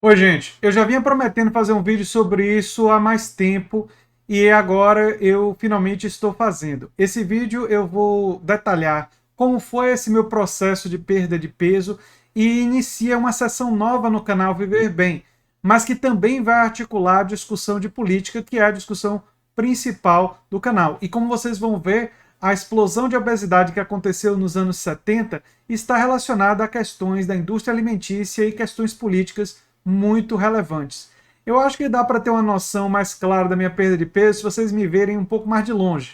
Oi, gente. Eu já vinha prometendo fazer um vídeo sobre isso há mais tempo e agora eu finalmente estou fazendo. Esse vídeo eu vou detalhar como foi esse meu processo de perda de peso e inicia uma sessão nova no canal Viver Bem, mas que também vai articular a discussão de política, que é a discussão principal do canal. E como vocês vão ver, a explosão de obesidade que aconteceu nos anos 70 está relacionada a questões da indústria alimentícia e questões políticas muito relevantes. Eu acho que dá para ter uma noção mais clara da minha perda de peso se vocês me verem um pouco mais de longe.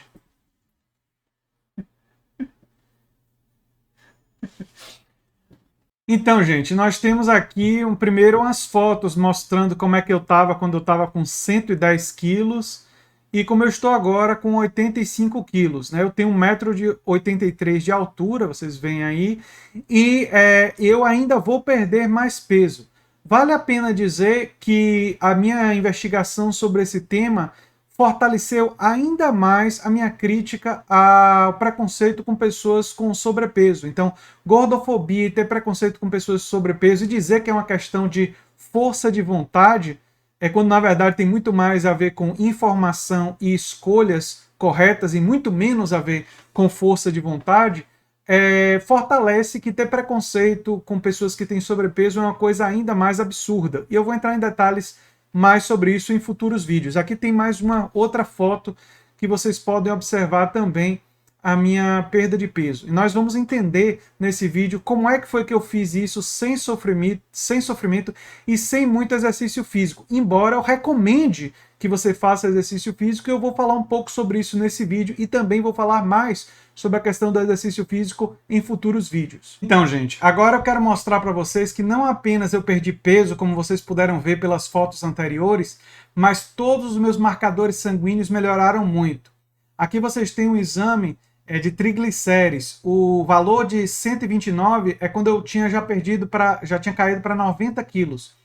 Então, gente, nós temos aqui primeiro umas fotos mostrando como é que eu estava quando eu estava com 110 quilos e como eu estou agora com 85 quilos. Né? Eu tenho 1,83 m de altura, vocês veem aí, e eu ainda vou perder mais peso. Vale a pena dizer que a minha investigação sobre esse tema fortaleceu ainda mais a minha crítica ao preconceito com pessoas com sobrepeso. Então, gordofobia e ter preconceito com pessoas com sobrepeso e dizer que é uma questão de força de vontade é quando na verdade tem muito mais a ver com informação e escolhas corretas e muito menos a ver com força de vontade, fortalece que ter preconceito com pessoas que têm sobrepeso é uma coisa ainda mais absurda. E eu vou entrar em detalhes mais sobre isso em futuros vídeos. Aqui tem mais uma outra foto que vocês podem observar também a minha perda de peso. E nós vamos entender nesse vídeo como é que foi que eu fiz isso sem sofrimento e sem muito exercício físico. Embora eu recomende que você faça exercício físico, eu vou falar um pouco sobre isso nesse vídeo e também vou falar mais sobre a questão do exercício físico em futuros vídeos. Então, gente, agora eu quero mostrar para vocês que não apenas eu perdi peso, como vocês puderam ver pelas fotos anteriores, mas todos os meus marcadores sanguíneos melhoraram muito. Aqui vocês têm um exame de triglicérides. O valor de 129 é quando eu tinha já tinha caído para 90 quilos.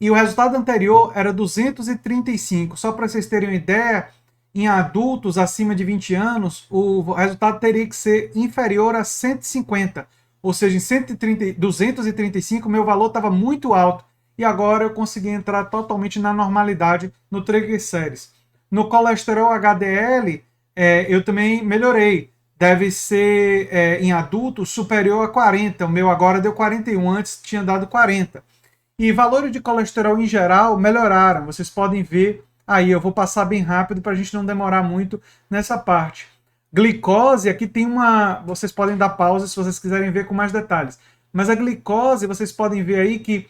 E o resultado anterior era 235. Só para vocês terem uma ideia, em adultos acima de 20 anos, o resultado teria que ser inferior a 150. Ou seja, em 235, meu valor estava muito alto. E agora eu consegui entrar totalmente na normalidade no triglicérides. No colesterol HDL, eu também melhorei. Deve ser, em adultos, superior a 40. O meu agora deu 41, antes tinha dado 40. E valores de colesterol em geral melhoraram. Vocês podem ver aí, eu vou passar bem rápido para a gente não demorar muito nessa parte. Glicose, aqui tem uma... Vocês podem dar pausa se vocês quiserem ver com mais detalhes. Mas a glicose, vocês podem ver aí que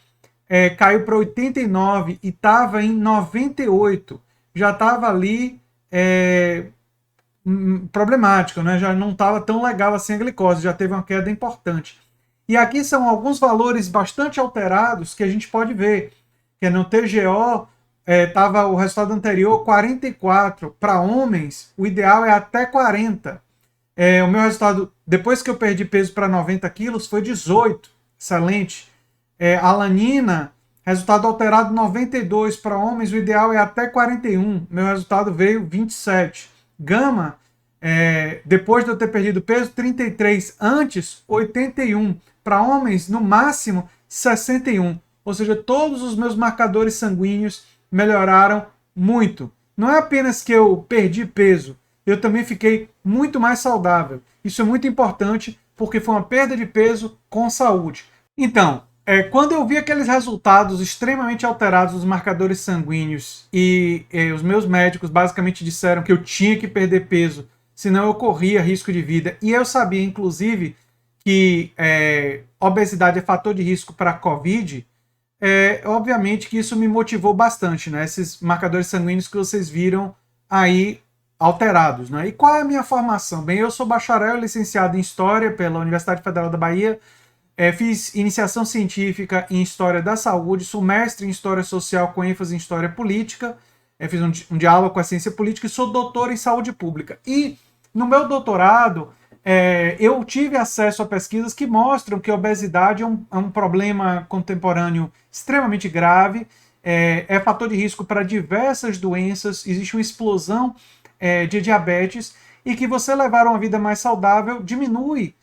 caiu para 89 e estava em 98. Já estava ali problemático, né? Já não estava tão legal assim a glicose, já teve uma queda importante. E aqui são alguns valores bastante alterados que a gente pode ver, que no TGO estava o resultado anterior 44, para homens o ideal é até 40. O meu resultado, depois que eu perdi peso para 90 quilos, foi 18, excelente. Alanina, resultado alterado 92, para homens o ideal é até 41, meu resultado veio 27. Gama, depois de eu ter perdido peso, 33, antes 81, para homens no máximo 61. Ou seja, todos os meus marcadores sanguíneos melhoraram muito. Não é apenas que eu perdi peso, eu também fiquei muito mais saudável. Isso é muito importante porque foi uma perda de peso com saúde. Então, quando eu vi aqueles resultados extremamente alterados dos marcadores sanguíneos e os meus médicos basicamente disseram que eu tinha que perder peso, senão eu corria risco de vida. E eu sabia, inclusive, que obesidade é fator de risco para a Covid. Obviamente que isso me motivou bastante, né? Esses marcadores sanguíneos que vocês viram aí alterados, né? E qual é a minha formação? Bem, eu sou bacharel e licenciado em História pela Universidade Federal da Bahia, fiz iniciação científica em História da Saúde, sou mestre em História Social com ênfase em História Política, fiz um diálogo com a ciência política e sou doutor em Saúde Pública. E no meu doutorado, eu tive acesso a pesquisas que mostram que a obesidade é um problema contemporâneo extremamente grave, é fator de risco para diversas doenças, existe uma explosão de diabetes, e que você levar uma vida mais saudável diminui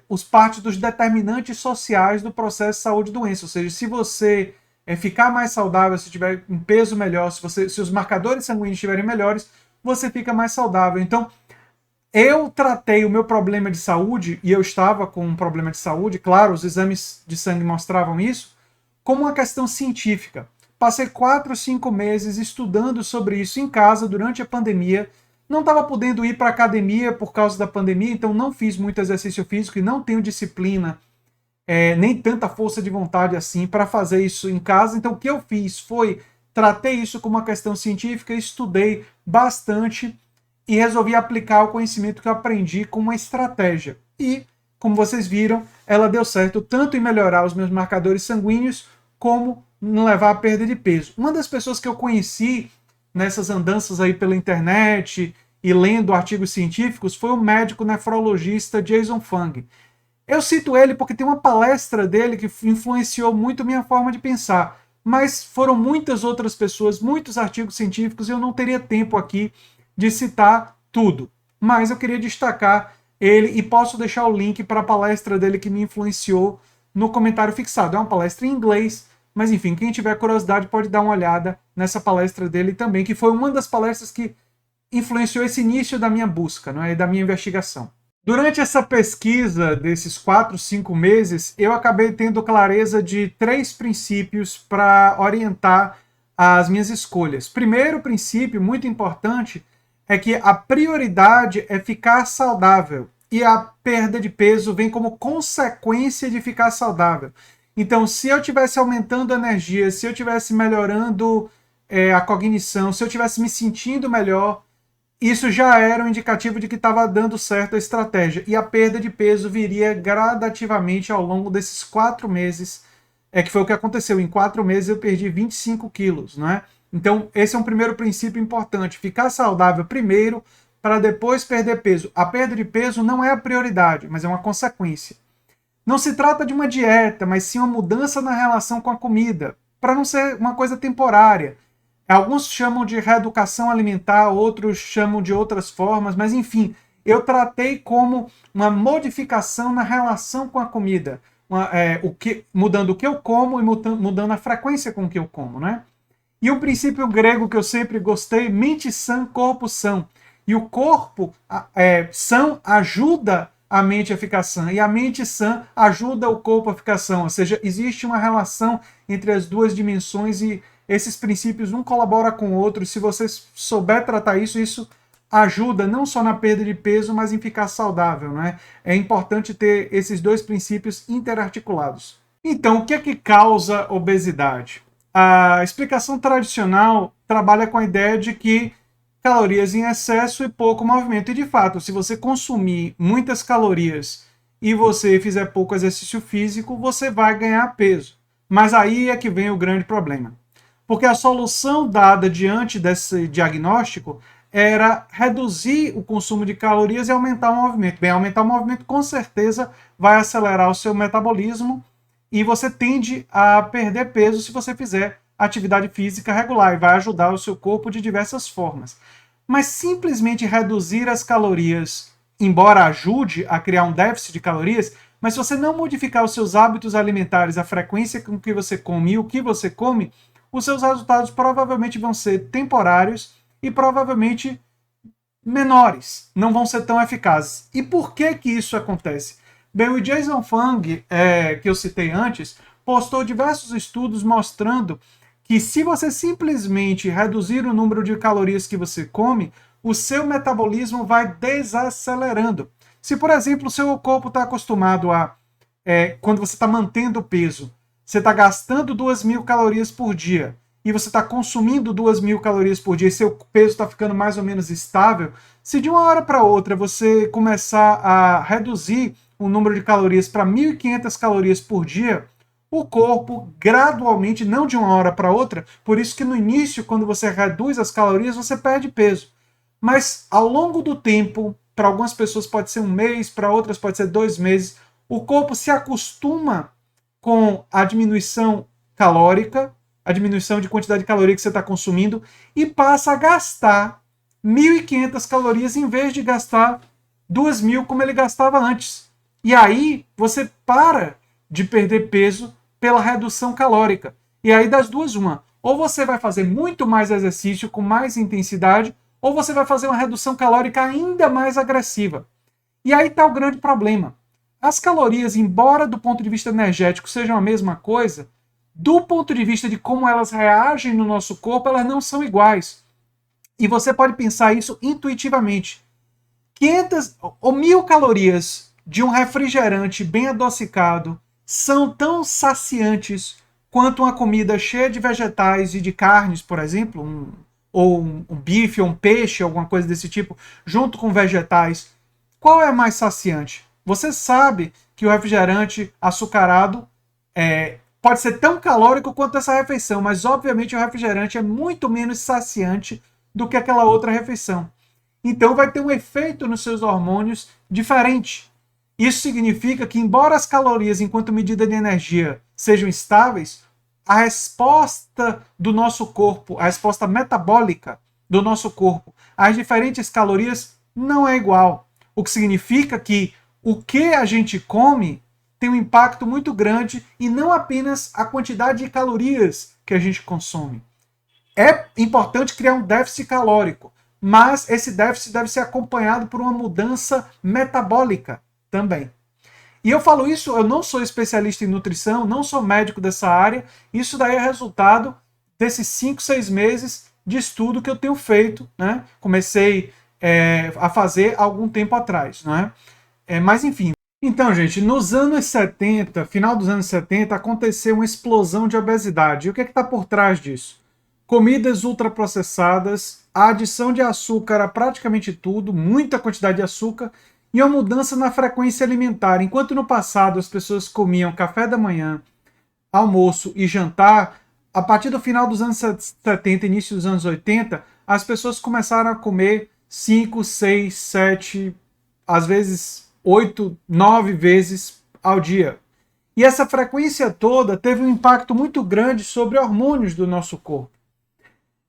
os partes dos determinantes sociais do processo de saúde e doença. Ou seja, se você ficar mais saudável, se tiver um peso melhor, se os marcadores sanguíneos estiverem melhores, você fica mais saudável. Então, eu tratei o meu problema de saúde, e eu estava com um problema de saúde, claro, os exames de sangue mostravam isso, como uma questão científica. Passei 4, 5 meses estudando sobre isso em casa durante a pandemia. Não estava podendo ir para a academia por causa da pandemia, então não fiz muito exercício físico e não tenho disciplina, nem tanta força de vontade assim para fazer isso em casa. Então o que eu fiz foi, tratei isso como uma questão científica, estudei bastante e resolvi aplicar o conhecimento que eu aprendi como uma estratégia. E, como vocês viram, ela deu certo tanto em melhorar os meus marcadores sanguíneos, como não levar à perda de peso. Uma das pessoas que eu conheci nessas andanças aí pela internet e lendo artigos científicos foi o médico nefrologista Jason Fung. Eu cito ele porque tem uma palestra dele que influenciou muito minha forma de pensar, mas foram muitas outras pessoas, muitos artigos científicos, e eu não teria tempo aqui de citar tudo. Mas eu queria destacar ele e posso deixar o link para a palestra dele que me influenciou no comentário fixado. É uma palestra em inglês, mas enfim, quem tiver curiosidade pode dar uma olhada nessa palestra dele também, que foi uma das palestras que influenciou esse início da minha busca, não é, da minha investigação. Durante essa pesquisa desses 4, 5 meses, eu acabei tendo clareza de 3 princípios para orientar as minhas escolhas. Primeiro princípio, muito importante, é que a prioridade é ficar saudável e a perda de peso vem como consequência de ficar saudável. Então, se eu estivesse aumentando a energia, se eu estivesse melhorando a cognição, se eu estivesse me sentindo melhor, isso já era um indicativo de que estava dando certo a estratégia. E a perda de peso viria gradativamente ao longo desses 4 meses, que foi o que aconteceu. Em 4 meses eu perdi 25 quilos, não é? Então, esse é um primeiro princípio importante. Ficar saudável primeiro, para depois perder peso. A perda de peso não é a prioridade, mas é uma consequência. Não se trata de uma dieta, mas sim uma mudança na relação com a comida, para não ser uma coisa temporária. Alguns chamam de reeducação alimentar, outros chamam de outras formas, mas enfim, eu tratei como uma modificação na relação com a comida, mudando o que eu como e mudando a frequência com que eu como, né? E um princípio grego que eu sempre gostei, mente sã, corpo são. E o corpo são ajuda a mente a ficar sã, e a mente sã ajuda o corpo a ficar sã. Ou seja, existe uma relação entre as duas dimensões e esses princípios um colabora com o outro. Se você souber tratar isso, isso ajuda não só na perda de peso, mas em ficar saudável, né? É importante ter esses dois princípios interarticulados. Então, o que é que causa obesidade? A explicação tradicional trabalha com a ideia de que calorias em excesso e pouco movimento. E, de fato, se você consumir muitas calorias e você fizer pouco exercício físico, você vai ganhar peso. Mas aí é que vem o grande problema. Porque a solução dada diante desse diagnóstico era reduzir o consumo de calorias e aumentar o movimento. Bem, aumentar o movimento com certeza vai acelerar o seu metabolismo e você tende a perder peso se você fizer atividade física regular e vai ajudar o seu corpo de diversas formas. Mas simplesmente reduzir as calorias, embora ajude a criar um déficit de calorias, mas se você não modificar os seus hábitos alimentares, a frequência com que você come e o que você come, os seus resultados provavelmente vão ser temporários e provavelmente menores, não vão ser tão eficazes. E por que que isso acontece? Bem, o Jason Fung, que eu citei antes, postou diversos estudos mostrando que se você simplesmente reduzir o número de calorias que você come, o seu metabolismo vai desacelerando. Se, por exemplo, o seu corpo está acostumado a, quando você está mantendo o peso, você está gastando 2.000 calorias por dia e você está consumindo 2.000 calorias por dia e seu peso está ficando mais ou menos estável, se de uma hora para outra você começar a reduzir o número de calorias para 1.500 calorias por dia, o corpo gradualmente, não de uma hora para outra, por isso que no início, quando você reduz as calorias, você perde peso. Mas ao longo do tempo, para algumas pessoas pode ser 1 mês, para outras pode ser 2 meses, o corpo se acostuma com a diminuição calórica, a diminuição de quantidade de caloria que você está consumindo, e passa a gastar 1.500 calorias em vez de gastar 2.000 como ele gastava antes. E aí você para de perder peso pela redução calórica. E aí das duas, uma. Ou você vai fazer muito mais exercício com mais intensidade, ou você vai fazer uma redução calórica ainda mais agressiva. E aí está o grande problema. As calorias, embora do ponto de vista energético sejam a mesma coisa, do ponto de vista de como elas reagem no nosso corpo, elas não são iguais. E você pode pensar isso intuitivamente. 500 ou 1000 calorias de um refrigerante bem adocicado são tão saciantes quanto uma comida cheia de vegetais e de carnes, por exemplo, um bife ou um peixe, alguma coisa desse tipo, junto com vegetais. Qual é mais saciante? Você sabe que o refrigerante açucarado pode ser tão calórico quanto essa refeição, mas obviamente o refrigerante é muito menos saciante do que aquela outra refeição. Então vai ter um efeito nos seus hormônios diferente. Isso significa que, embora as calorias, enquanto medida de energia, sejam estáveis, a resposta do nosso corpo, a resposta metabólica do nosso corpo às diferentes calorias não é igual. O que significa que o que a gente come tem um impacto muito grande e não apenas a quantidade de calorias que a gente consome. É importante criar um déficit calórico, mas esse déficit deve ser acompanhado por uma mudança metabólica também. E eu falo isso, eu não sou especialista em nutrição, não sou médico dessa área, isso daí é resultado desses 5, 6 meses de estudo que eu tenho feito, né? Comecei a fazer há algum tempo atrás, né? Mas enfim. Então, gente, nos anos 70, final dos anos 70, aconteceu uma explosão de obesidade. E o que está por trás disso? Comidas ultraprocessadas, a adição de açúcar a praticamente tudo, muita quantidade de açúcar, e uma mudança na frequência alimentar. Enquanto no passado as pessoas comiam café da manhã, almoço e jantar, a partir do final dos anos 70, início dos anos 80, as pessoas começaram a comer 5, 6, 7, às vezes 8, 9 vezes ao dia. E essa frequência toda teve um impacto muito grande sobre hormônios do nosso corpo.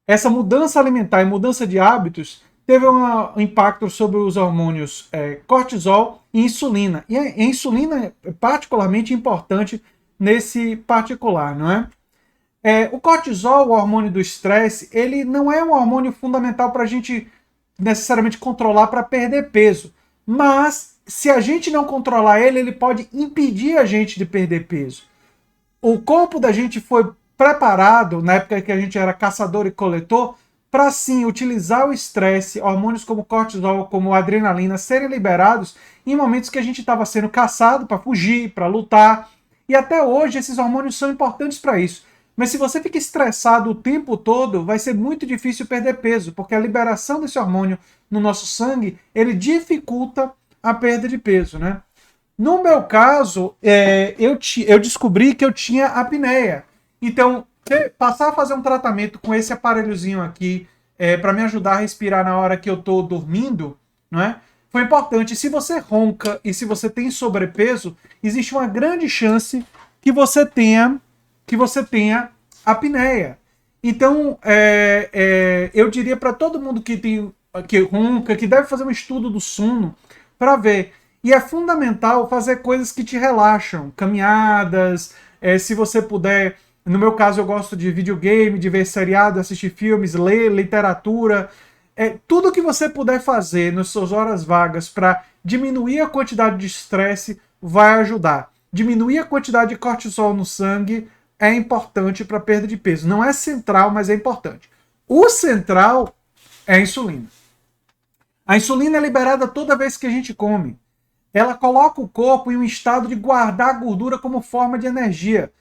Essa mudança alimentar e mudança de hábitos teve um impacto sobre os hormônios cortisol e insulina. E a insulina é particularmente importante nesse particular, não é? O cortisol, o hormônio do estresse, ele não é um hormônio fundamental para a gente necessariamente controlar para perder peso. Mas, se a gente não controlar ele, ele pode impedir a gente de perder peso. O corpo da gente foi preparado, na época que a gente era caçador e coletor, para sim utilizar o estresse, hormônios como cortisol, como adrenalina, serem liberados em momentos que a gente estava sendo caçado para fugir, para lutar. E até hoje esses hormônios são importantes para isso. Mas se você fica estressado o tempo todo, vai ser muito difícil perder peso, porque a liberação desse hormônio no nosso sangue, ele dificulta a perda de peso, né? No meu caso, eu descobri que eu tinha apneia. Então, passar a fazer um tratamento com esse aparelhozinho aqui, para me ajudar a respirar na hora que eu estou dormindo, não é? Foi importante. Se você ronca e se você tem sobrepeso, existe uma grande chance que você tenha apneia. Então, eu diria para todo mundo que ronca, que deve fazer um estudo do sono para ver. E é fundamental fazer coisas que te relaxam, caminhadas, se você puder. No meu caso, eu gosto de videogame, de ver seriado, assistir filmes, ler literatura. Tudo que você puder fazer nas suas horas vagas para diminuir a quantidade de estresse vai ajudar. Diminuir a quantidade de cortisol no sangue é importante para perda de peso. Não é central, mas é importante. O central é a insulina. A insulina é liberada toda vez que a gente come. Ela coloca o corpo em um estado de guardar a gordura como forma de energia.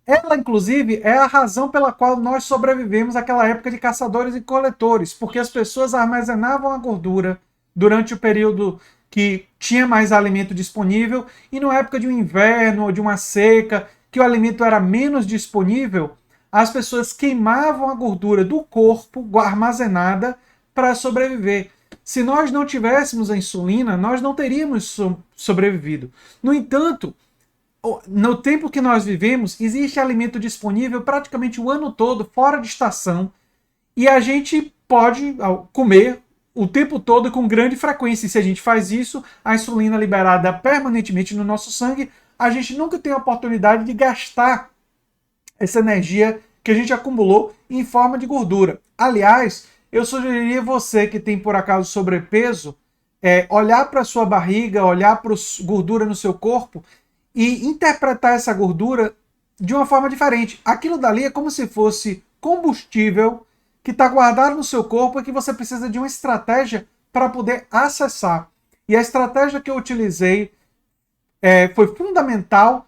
Ela, inclusive, é a razão pela qual nós sobrevivemos àquela época de caçadores e coletores, porque as pessoas armazenavam a gordura durante o período que tinha mais alimento disponível, e na época de um inverno ou de uma seca, que o alimento era menos disponível, as pessoas queimavam a gordura do corpo armazenada para sobreviver. Se nós não tivéssemos a insulina, nós não teríamos sobrevivido. No entanto, no tempo que nós vivemos, existe alimento disponível praticamente o ano todo, fora de estação, e a gente pode comer o tempo todo com grande frequência. E se a gente faz isso, a insulina liberada permanentemente no nosso sangue, a gente nunca tem a oportunidade de gastar essa energia que a gente acumulou em forma de gordura. Aliás, eu sugeriria você que tem por acaso sobrepeso, olhar para a sua barriga, olhar para a gordura no seu corpo e interpretar essa gordura de uma forma diferente. Aquilo dali é como se fosse combustível que está guardado no seu corpo e que você precisa de uma estratégia para poder acessar. E a estratégia que eu utilizei foi fundamental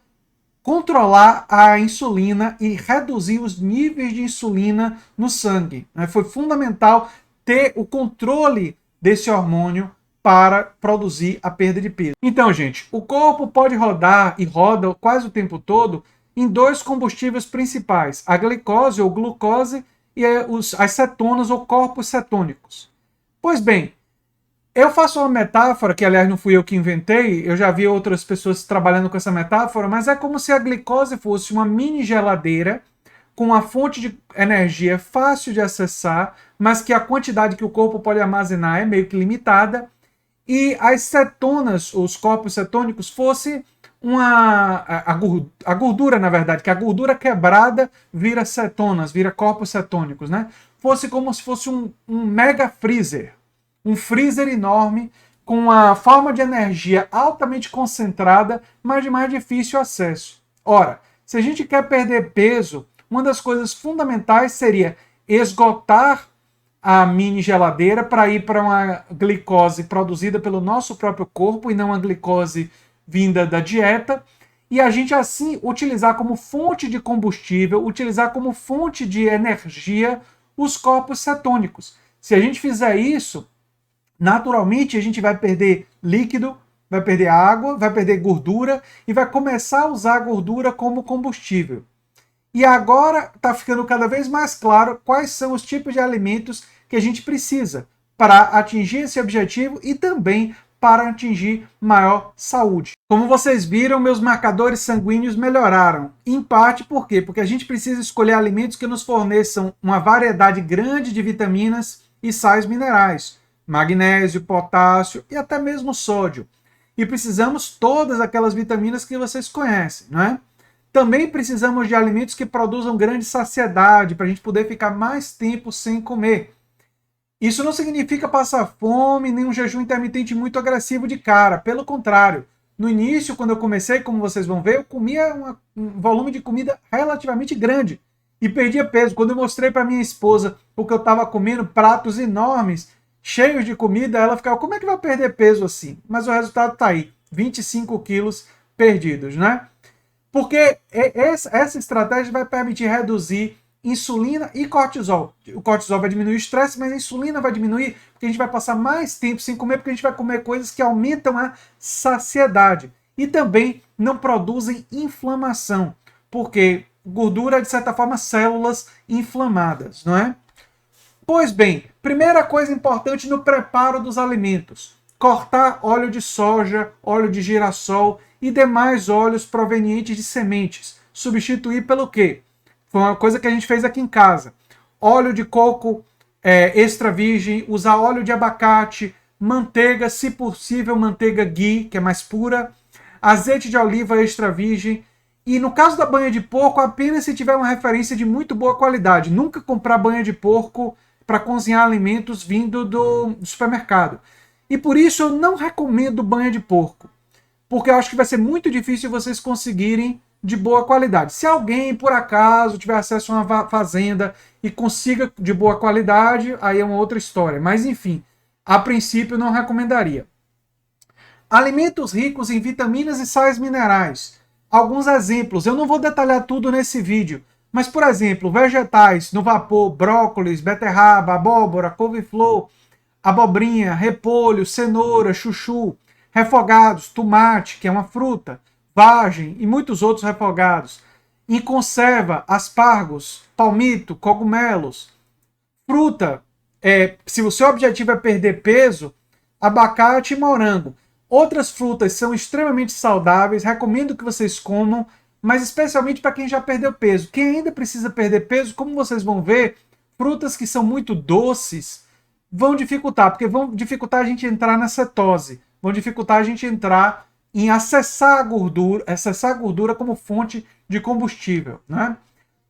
controlar a insulina e reduzir os níveis de insulina no sangue. Foi fundamental ter o controle desse hormônio para produzir a perda de peso. Então, gente, o corpo pode rodar e roda quase o tempo todo em dois combustíveis principais, a glicose ou glucose e as cetonas ou corpos cetônicos. Pois bem, eu faço uma metáfora, que aliás não fui eu que inventei, eu já vi outras pessoas trabalhando com essa metáfora, mas é como se a glicose fosse uma mini geladeira com uma fonte de energia fácil de acessar, mas que a quantidade que o corpo pode armazenar é meio que limitada, e as cetonas, os corpos cetônicos, fosse a gordura, na verdade, que a gordura quebrada vira cetonas, vira corpos cetônicos, né? Fosse como se fosse um mega freezer, um freezer enorme com uma forma de energia altamente concentrada, mas de mais difícil acesso. Ora, se a gente quer perder peso, uma das coisas fundamentais seria esgotar a mini geladeira para ir para uma glicose produzida pelo nosso próprio corpo e não uma glicose vinda da dieta, e a gente assim utilizar como fonte de combustível, utilizar como fonte de energia os corpos cetônicos. Se a gente fizer isso, naturalmente a gente vai perder líquido, vai perder água, vai perder gordura e vai começar a usar a gordura como combustível. E agora está ficando cada vez mais claro quais são os tipos de alimentos que a gente precisa para atingir esse objetivo e também para atingir maior saúde. Como vocês viram, meus marcadores sanguíneos melhoraram. Em parte por quê? Porque a gente precisa escolher alimentos que nos forneçam uma variedade grande de vitaminas e sais minerais, magnésio, potássio e até mesmo sódio. E precisamos todas aquelas vitaminas que vocês conhecem, não é? Também precisamos de alimentos que produzam grande saciedade, para a gente poder ficar mais tempo sem comer. Isso não significa passar fome, nem um jejum intermitente muito agressivo de cara. Pelo contrário, no início, quando eu comecei, como vocês vão ver, eu comia um volume de comida relativamente grande e perdia peso. Quando eu mostrei para minha esposa o que eu estava comendo, pratos enormes, cheios de comida, ela ficava, como é que vai perder peso assim? Mas o resultado está aí, 25 quilos perdidos, né? Porque essa estratégia vai permitir reduzir insulina e cortisol. O cortisol vai diminuir o estresse, mas a insulina vai diminuir, porque a gente vai passar mais tempo sem comer, porque a gente vai comer coisas que aumentam a saciedade. E também não produzem inflamação, porque gordura é, de certa forma, células inflamadas, não é? Pois bem, primeira coisa importante no preparo dos alimentos: cortar óleo de soja, óleo de girassol e demais óleos provenientes de sementes. Substituir pelo quê? Foi uma coisa que a gente fez aqui em casa. Óleo de coco extra virgem, usar óleo de abacate, manteiga, se possível, manteiga ghee, que é mais pura, azeite de oliva extra virgem. E no caso da banha de porco, apenas se tiver uma referência de muito boa qualidade. Nunca comprar banha de porco para cozinhar alimentos vindo do supermercado. E por isso eu não recomendo banha de porco, porque eu acho que vai ser muito difícil vocês conseguirem de boa qualidade. Se alguém, por acaso, tiver acesso a uma fazenda e consiga de boa qualidade, aí é uma outra história. Mas, enfim, a princípio não recomendaria. Alimentos ricos em vitaminas e sais minerais. Alguns exemplos, eu não vou detalhar tudo nesse vídeo, mas, por exemplo, vegetais no vapor, brócolis, beterraba, abóbora, couve-flor, abobrinha, repolho, cenoura, chuchu, refogados, tomate, que é uma fruta, vagem e muitos outros refogados. Em conserva, aspargos, palmito, cogumelos. Fruta, se o seu objetivo é perder peso, abacate e morango. Outras frutas são extremamente saudáveis, recomendo que vocês comam, mas especialmente para quem já perdeu peso. Quem ainda precisa perder peso, como vocês vão ver, frutas que são muito doces vão dificultar, porque vão dificultar a gente entrar na cetose, vão dificultar a gente entrar em acessar a gordura como fonte de combustível, né?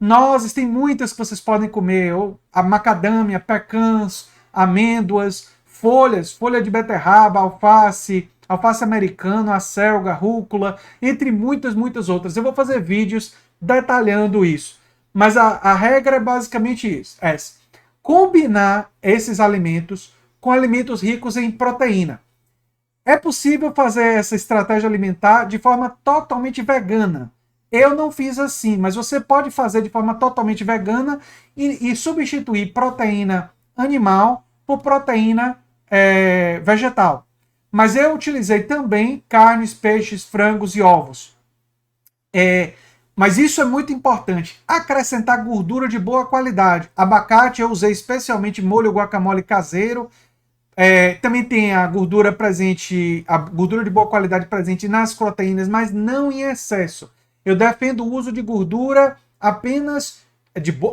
Nozes, tem muitas que vocês podem comer, ou a macadâmia, pecãs, amêndoas, folhas, folha de beterraba, alface, alface americano, acelga, rúcula, entre muitas, muitas outras. Eu vou fazer vídeos detalhando isso. Mas a regra é basicamente isso, essa. Combinar esses alimentos com alimentos ricos em proteína. É possível fazer essa estratégia alimentar de forma totalmente vegana. Eu não fiz assim, mas você pode fazer de forma totalmente vegana e substituir proteína animal por proteína vegetal. Mas eu utilizei também carnes, peixes, frangos e ovos. Mas isso é muito importante. Acrescentar gordura de boa qualidade. Abacate eu usei especialmente molho guacamole caseiro. Também tem a gordura presente, a gordura de boa qualidade presente nas proteínas, mas não em excesso. Eu defendo o uso de gordura apenas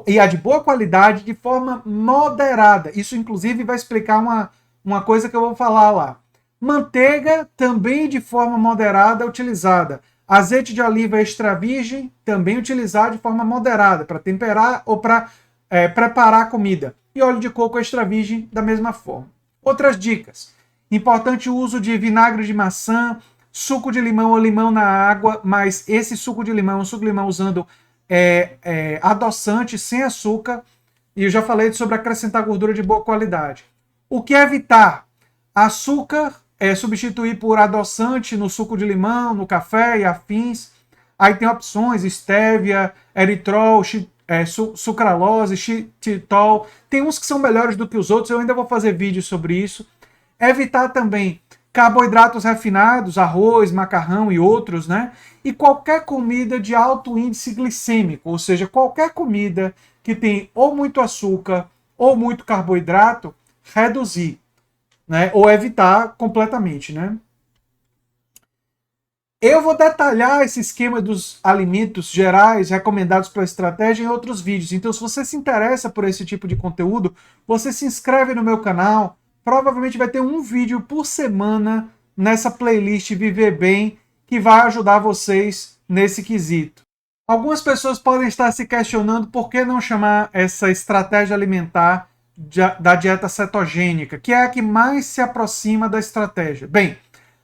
e a de boa qualidade de forma moderada. Isso, inclusive, vai explicar uma coisa que eu vou falar lá. Manteiga também de forma moderada utilizada. Azeite de oliva extra virgem também utilizado de forma moderada para temperar ou para preparar a comida. E óleo de coco extra virgem da mesma forma. Outras dicas. Importante o uso de vinagre de maçã, suco de limão ou limão na água, mas esse suco de limão, usando adoçante sem açúcar. E eu já falei sobre acrescentar gordura de boa qualidade. O que evitar? Açúcar, substituir por adoçante no suco de limão, no café e afins. Aí tem opções, estévia, eritrol, sucralose, xilitol. Tem uns que são melhores do que os outros, eu ainda vou fazer vídeo sobre isso. Evitar também carboidratos refinados, arroz, macarrão e outros, né? E qualquer comida de alto índice glicêmico, ou seja, qualquer comida que tem ou muito açúcar ou muito carboidrato, reduzir, né? Ou evitar completamente, né? Eu vou detalhar esse esquema dos alimentos gerais recomendados para a estratégia em outros vídeos. Então, se você se interessa por esse tipo de conteúdo, você se inscreve no meu canal. Provavelmente vai ter um vídeo por semana nessa playlist Viver Bem, que vai ajudar vocês nesse quesito. Algumas pessoas podem estar se questionando por que não chamar essa estratégia alimentar da dieta cetogênica, que é a que mais se aproxima da estratégia. Bem,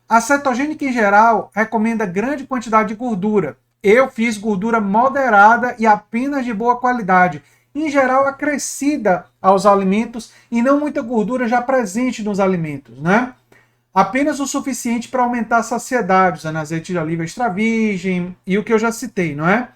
a cetogênica, em geral, recomenda grande quantidade de gordura. Eu fiz gordura moderada e apenas de boa qualidade. Em geral, acrescida aos alimentos e não muita gordura já presente nos alimentos, né? Apenas o suficiente para aumentar a saciedade, usando azeite de oliva extra virgem e o que eu já citei, não é?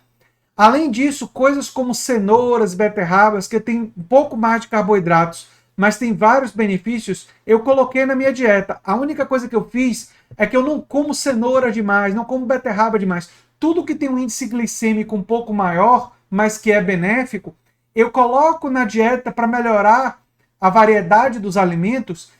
Além disso, coisas como cenouras, beterrabas, que tem um pouco mais de carboidratos, mas tem vários benefícios, eu coloquei na minha dieta. A única coisa que eu fiz é que eu não como cenoura demais, não como beterraba demais. Tudo que tem um índice glicêmico um pouco maior, mas que é benéfico, eu coloco na dieta para melhorar a variedade dos alimentos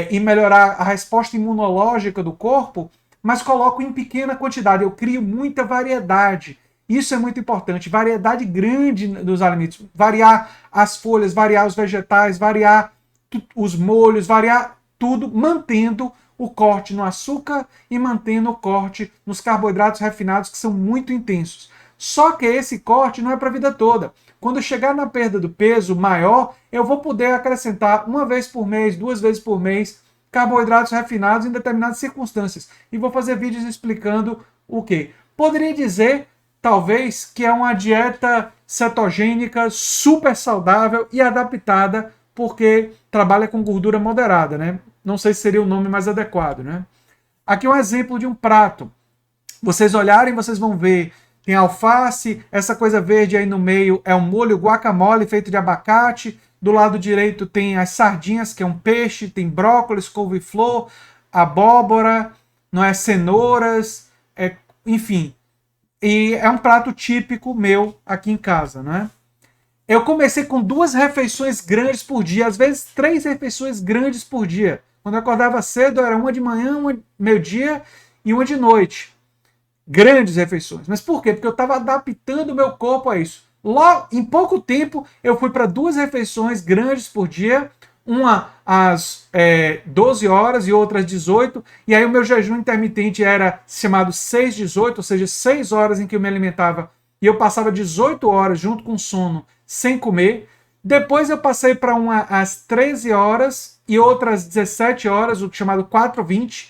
e melhorar a resposta imunológica do corpo, mas coloco em pequena quantidade. Eu crio muita variedade. Isso é muito importante. Variedade grande dos alimentos. Variar as folhas, variar os vegetais, variar os molhos, variar tudo, mantendo o corte no açúcar e mantendo o corte nos carboidratos refinados, que são muito intensos. Só que esse corte não é para a vida toda. Quando eu chegar na perda do peso maior, eu vou poder acrescentar uma vez por mês, 2 vezes por mês, carboidratos refinados em determinadas circunstâncias. E vou fazer vídeos explicando o que. Poderia dizer, talvez, que é uma dieta cetogênica super saudável e adaptada, porque trabalha com gordura moderada, né? Não sei se seria o nome mais adequado, né? Aqui é um exemplo de um prato. Vocês olharem, vocês vão ver, tem alface, essa coisa verde aí no meio é um molho guacamole feito de abacate, do lado direito tem as sardinhas, que é um peixe, tem brócolis, couve-flor, abóbora, não é, cenouras, enfim. E é um prato típico meu aqui em casa, né? Eu comecei com 2 refeições grandes por dia, às vezes 3 refeições grandes por dia. Quando eu acordava cedo, era uma de manhã, uma meio-dia e uma de noite. Grandes refeições. Mas por quê? Porque eu estava adaptando o meu corpo a isso. Logo, em pouco tempo, eu fui para 2 refeições grandes por dia, uma às 12 horas e outra às 18, e aí o meu jejum intermitente era chamado 6-18, ou seja, 6 horas em que eu me alimentava e eu passava 18 horas junto com sono sem comer. Depois eu passei para às 13 horas e outras 17 horas, o chamado 4-20,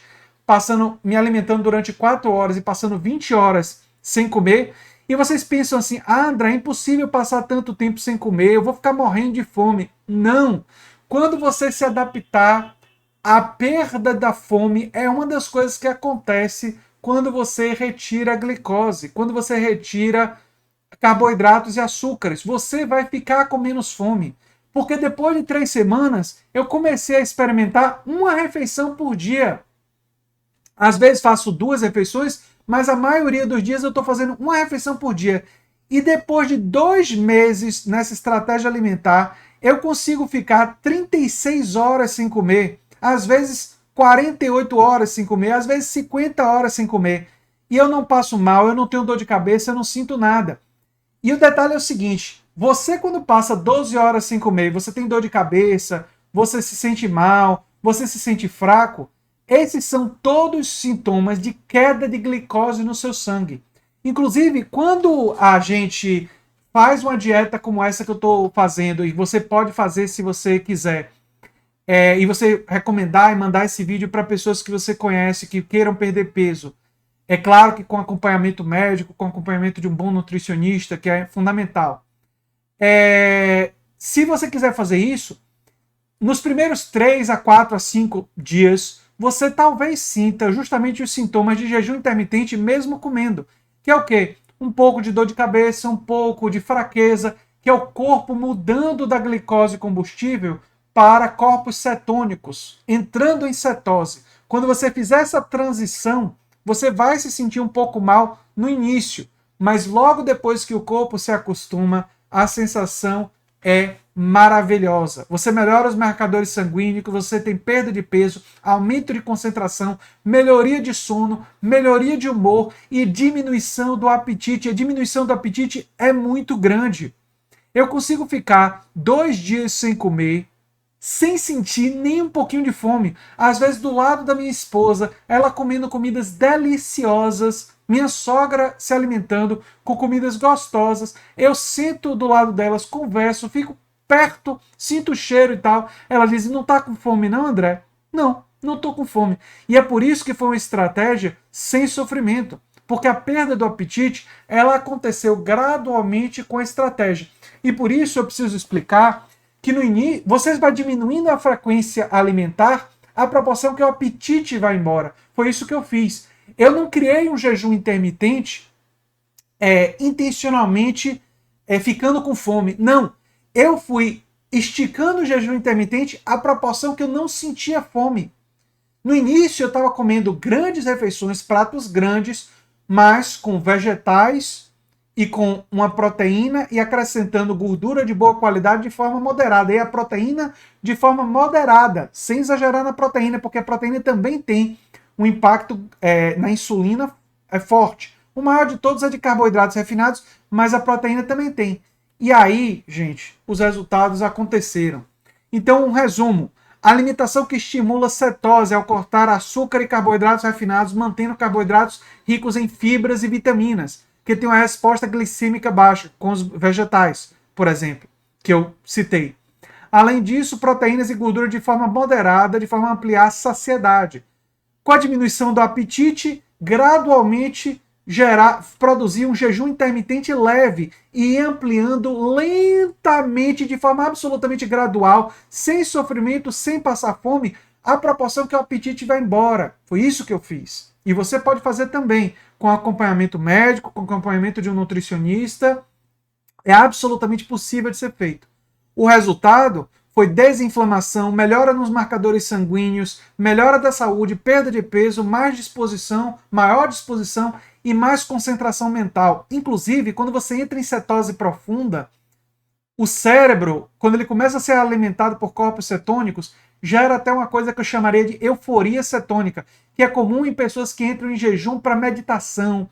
me alimentando durante 4 horas e passando 20 horas sem comer. E vocês pensam assim, André, é impossível passar tanto tempo sem comer, eu vou ficar morrendo de fome. Não! Quando você se adaptar, a perda da fome é uma das coisas que acontece quando você retira a glicose, quando você retira carboidratos e açúcares. Você vai ficar com menos fome. Porque depois de 3 semanas, eu comecei a experimentar uma refeição por dia. Às vezes faço 2 refeições, mas a maioria dos dias eu estou fazendo uma refeição por dia. E depois de 2 meses nessa estratégia alimentar, eu consigo ficar 36 horas sem comer. Às vezes 48 horas sem comer, às vezes 50 horas sem comer. E eu não passo mal, eu não tenho dor de cabeça, eu não sinto nada. E o detalhe é o seguinte, você quando passa 12 horas sem comer, você tem dor de cabeça, você se sente mal, você se sente fraco, esses são todos sintomas de queda de glicose no seu sangue. Inclusive, quando a gente faz uma dieta como essa que eu estou fazendo, e você pode fazer se você quiser, e você recomendar e mandar esse vídeo para pessoas que você conhece, que queiram perder peso, é claro que com acompanhamento médico, com acompanhamento de um bom nutricionista, que é fundamental. Se você quiser fazer isso, nos primeiros 3 a 4 a 5 dias, você talvez sinta justamente os sintomas de jejum intermitente mesmo comendo. Que é o quê? Um pouco de dor de cabeça, um pouco de fraqueza, que é o corpo mudando da glicose combustível para corpos cetônicos, entrando em cetose. Quando você fizer essa transição, você vai se sentir um pouco mal no início, mas logo depois que o corpo se acostuma, a sensação é maravilhosa. Você melhora os marcadores sanguíneos, você tem perda de peso, aumento de concentração, melhoria de sono, melhoria de humor e diminuição do apetite. A diminuição do apetite é muito grande. Eu consigo ficar 2 dias sem comer, sem sentir nem um pouquinho de fome. Às vezes do lado da minha esposa, ela comendo comidas deliciosas, minha sogra se alimentando com comidas gostosas, eu sento do lado delas, converso, fico perto, sinto o cheiro e tal. Ela diz, não tá com fome não, André? Não, não tô com fome. E é por isso que foi uma estratégia sem sofrimento. Porque a perda do apetite, ela aconteceu gradualmente com a estratégia. E por isso eu preciso explicar que no início, vocês vão diminuindo a frequência alimentar à proporção que o apetite vai embora. Foi isso que eu fiz. Eu não criei um jejum intermitente intencionalmente ficando com fome. Não. Eu fui esticando o jejum intermitente à proporção que eu não sentia fome. No início eu estava comendo grandes refeições, pratos grandes, mas com vegetais e com uma proteína e acrescentando gordura de boa qualidade de forma moderada. E a proteína de forma moderada, sem exagerar na proteína, porque a proteína também tem um impacto na insulina forte. O maior de todos é de carboidratos refinados, mas a proteína também tem. E aí, gente, os resultados aconteceram. Então, um resumo. A alimentação que estimula cetose ao cortar açúcar e carboidratos refinados, mantendo carboidratos ricos em fibras e vitaminas, que tem uma resposta glicêmica baixa, com os vegetais, por exemplo, que eu citei. Além disso, proteínas e gordura de forma moderada, de forma a ampliar a saciedade. Com a diminuição do apetite, gradualmente produzir um jejum intermitente leve e ir ampliando lentamente, de forma absolutamente gradual, sem sofrimento, sem passar fome, à proporção que o apetite vai embora. Foi isso que eu fiz. E você pode fazer também, com acompanhamento médico, com acompanhamento de um nutricionista. É absolutamente possível de ser feito. O resultado foi desinflamação, melhora nos marcadores sanguíneos, melhora da saúde, perda de peso, mais disposição, maior disposição e mais concentração mental. Inclusive, quando você entra em cetose profunda, o cérebro, quando ele começa a ser alimentado por corpos cetônicos, gera até uma coisa que eu chamaria de euforia cetônica, que é comum em pessoas que entram em jejum para meditação,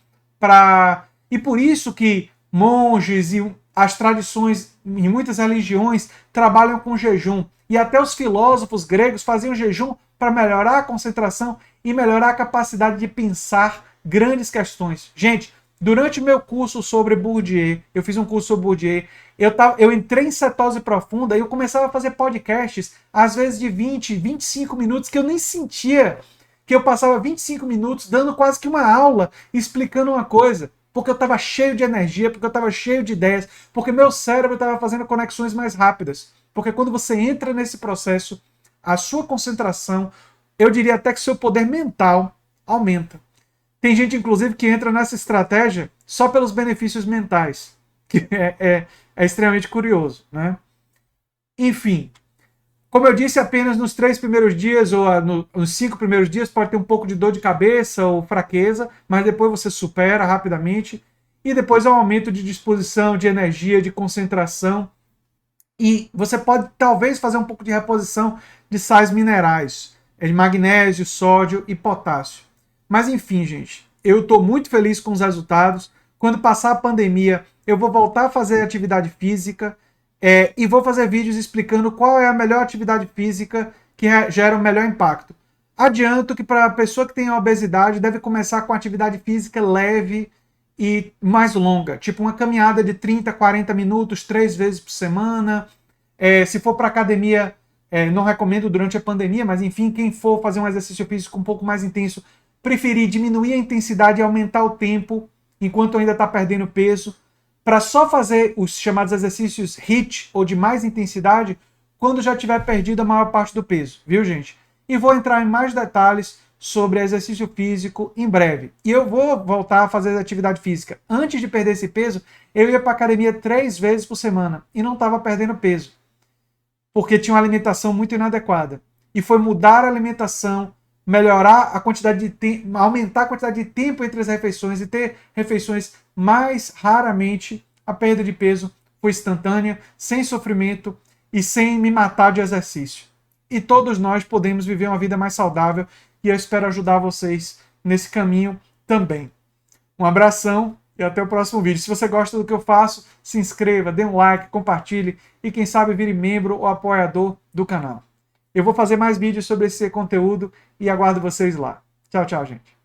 e por isso que monges e as tradições em muitas religiões trabalham com jejum. E até os filósofos gregos faziam jejum para melhorar a concentração e melhorar a capacidade de pensar grandes questões. Gente, Durante o meu curso sobre Bourdieu, eu fiz um curso sobre Bourdieu, eu entrei em cetose profunda e eu começava a fazer podcasts, às vezes de 20, 25 minutos, que eu nem sentia que eu passava 25 minutos dando quase que uma aula, explicando uma coisa, porque eu estava cheio de energia, porque eu estava cheio de ideias, porque meu cérebro estava fazendo conexões mais rápidas. Porque quando você entra nesse processo, a sua concentração, eu diria até que seu poder mental aumenta. Tem gente, inclusive, que entra nessa estratégia só pelos benefícios mentais, que é extremamente curioso, né? Enfim, como eu disse, apenas nos 3 primeiros dias ou nos 5 primeiros dias pode ter um pouco de dor de cabeça ou fraqueza, mas depois você supera rapidamente e depois há um aumento de disposição, de energia, de concentração e você pode talvez fazer um pouco de reposição de sais minerais, de magnésio, sódio e potássio. Mas enfim, gente, eu estou muito feliz com os resultados. Quando passar a pandemia, eu vou voltar a fazer atividade física e vou fazer vídeos explicando qual é a melhor atividade física que gera o melhor impacto. Adianto que para a pessoa que tem obesidade deve começar com atividade física leve e mais longa, tipo uma caminhada de 30, 40 minutos, 3 vezes por semana. Se for para academia, não recomendo durante a pandemia, mas enfim, quem for fazer um exercício físico um pouco mais intenso, preferir diminuir a intensidade e aumentar o tempo enquanto ainda está perdendo peso, para só fazer os chamados exercícios HIIT ou de mais intensidade quando já tiver perdido a maior parte do peso, viu, gente? E vou entrar em mais detalhes sobre exercício físico em breve. E eu vou voltar a fazer atividade física. Antes de perder esse peso, eu ia para academia 3 vezes por semana e não estava perdendo peso, porque tinha uma alimentação muito inadequada. E foi mudar a alimentação, melhorar a quantidade de tempo, aumentar a quantidade de tempo entre as refeições e ter refeições mais raramente. A perda de peso foi instantânea, sem sofrimento e sem me matar de exercício. E todos nós podemos viver uma vida mais saudável e eu espero ajudar vocês nesse caminho também. Um abração e até o próximo vídeo. Se você gosta do que eu faço, se inscreva, dê um like, compartilhe e quem sabe vire membro ou apoiador do canal. Eu vou fazer mais vídeos sobre esse conteúdo e aguardo vocês lá. Tchau, tchau, gente.